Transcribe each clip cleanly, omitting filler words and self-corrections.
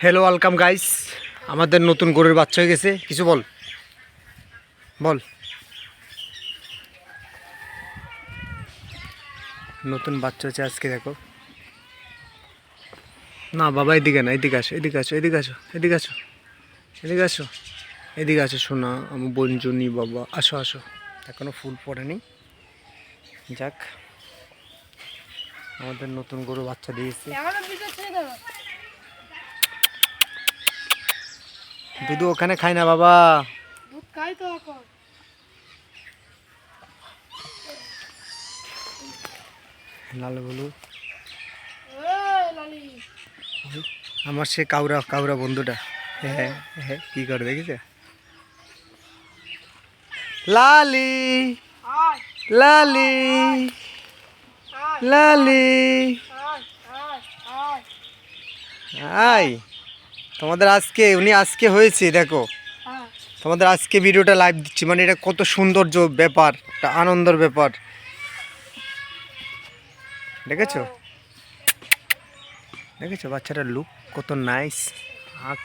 Hello welcome guys, আমাদের নতুন গরুর বাচ্চা হয়ে গেছে। কিছু বল বল। নতুন বাচ্চা হচ্ছে আজকে, দেখো না বাবা, এদিকে না, এদিকে আসো, এদিকে আসো, এদিকে আসো, এদিকে আসো, এদিকে আসো, এদিকে আসো শোনা আমার বঞ্জনী বাবা, আসো আসো। এখনো ফুল পড়েনি। যাক, আমাদের নতুন গরু বাচ্চা দিয়েছে। দুধ ওখানে খাই না বাবা, দুধ খাই তো এখন। লালু বলু লালি আমার সে কাউরা কাউরা বন্ধুটা। হ্যাঁ হ্যাঁ, কি করে দেখেছে? লালি আয় লালি আয় লালি, আয় আয় আয় আই তোমাদের আজকে উনি আজকে হয়েছে, দেখো হ্যাঁ তোমাদের আজকে ভিডিওটা লাইভ দিচ্ছি, মানে এটা কত সৌন্দর্য ব্যাপার, একটা আনন্দের ব্যাপার। দেখেছো দেখেছো বাচ্চাটার লুক কত নাইস, আঁখ।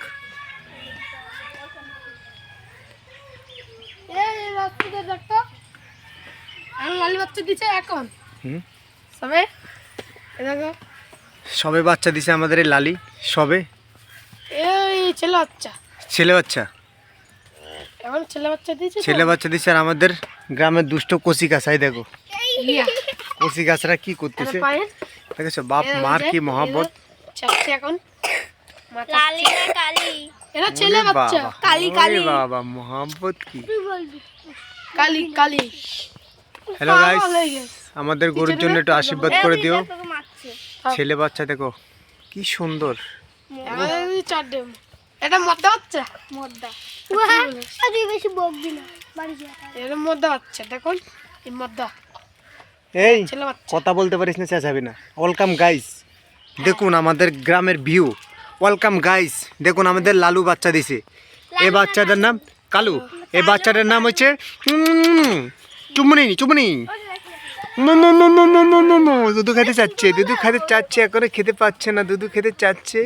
এই বাচ্চাদের দেখতো এখন লালি বাচ্চা দিছে এখন হুম, সবে এ দেখো সবে বাচ্চা দিছে আমাদের এই লালি, সবে এই ছেলে বাচ্চা ছেলে বাচ্চা, এখন ছেলে বাচ্চা দিয়েছে তো? ছেলে বাচ্চা দিছে। আর আমাদের গ্রামের দুষ্ট কচি কাছাই দেখো, ইয়া কচি গাছরা কি করতেছে পায়ের দেখেছো, বাপ মার কি মহাব্বত। চাচ্ছে এখন মাথা লালি না কালি? এরা ছেলে ওরে বাচ্চা বাবা, কালি, ওরে কালি। বাবা মহাব্বত কি। কালি কালি হ্যালো গাইস, পাগল হয়ে গেছে। আমাদের গরুর জন্য একটু আশীর্বাদ করে দিও। তোকে মারছে। ছেলে বাচ্চা দেখো কি সুন্দর। আমাদের এই চারটে এটা মদ্দা বাচ্চা মদ্দা। আচ্ছা, তুই বেশি বকবি না, বাড়ি যা। এর মদ্দা বাচ্চা দেখুন, এই মদ্দা এই ছেলে বাচ্চা। কথা বলতে পারিস না, চেঁচাবি না। ওয়েলকাম গাইস, দেখুন আমাদের গ্রামের ভিউ। ওয়েলকাম গাইস, দেখুন আমাদের লালু বাচ্চা দিছে। এই বাচ্চাটার নাম কালু, এই বাচ্চাটার নাম হচ্ছে চুমনি চুমনি। দুধু খেতে চাচ্ছে, দুধু খেতে চাচ্ছে, এখনো খেতে পাচ্ছে না। দুধু খেতে চাচ্ছে,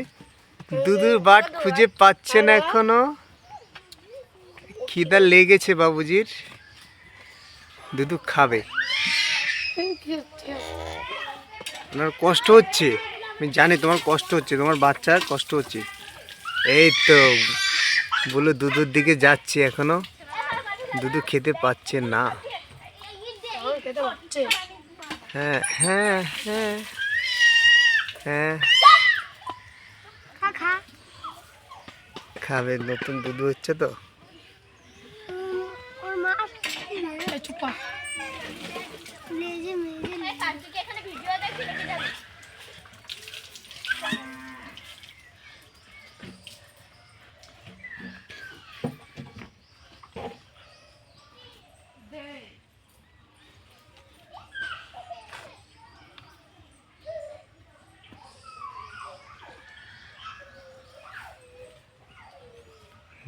দুধুর বাট খুঁজে পাচ্ছে না এখনো। খিদা লেগেছে বাবুজির, দুধু খাবে। আপনার কষ্ট হচ্ছে, আমি জানি তোমার কষ্ট হচ্ছে, তোমার বাচ্চার কষ্ট হচ্ছে। এই তো বলে দুধুর দিকে যাচ্ছে, এখনো দুধু খেতে পাচ্ছে না। এখন খেতে পাচ্ছে। হ্যাঁ হ্যাঁ হ্যাঁ হ্যাঁ, খাবে, নতুন দুধু হচ্ছে তো। এই চুপা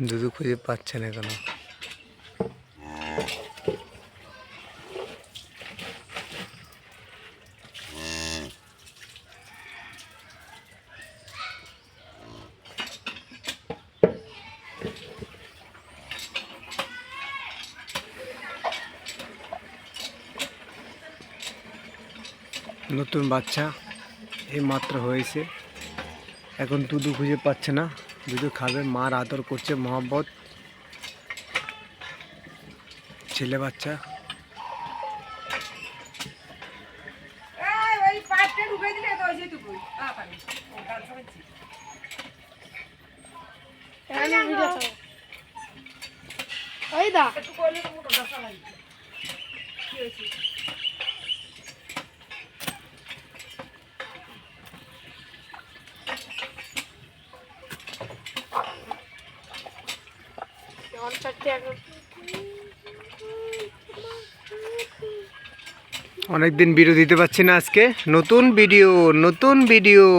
দুধু খুঁজে পাচ্ছে না এখনো। নতুন বাচ্চা এই মাত্র হয়েছে, এখন দুধু খুঁজে পাচ্ছে না। দুধু খাবে, মার আদর করছে, মহব্বত। ছেলে বাচ্চা এখানে ভিডিও চালাও। ওই দা এখন চারটে এখন অনেকদিন ভিডিও দিতে পারছি না, আজকে নতুন ভিডিও।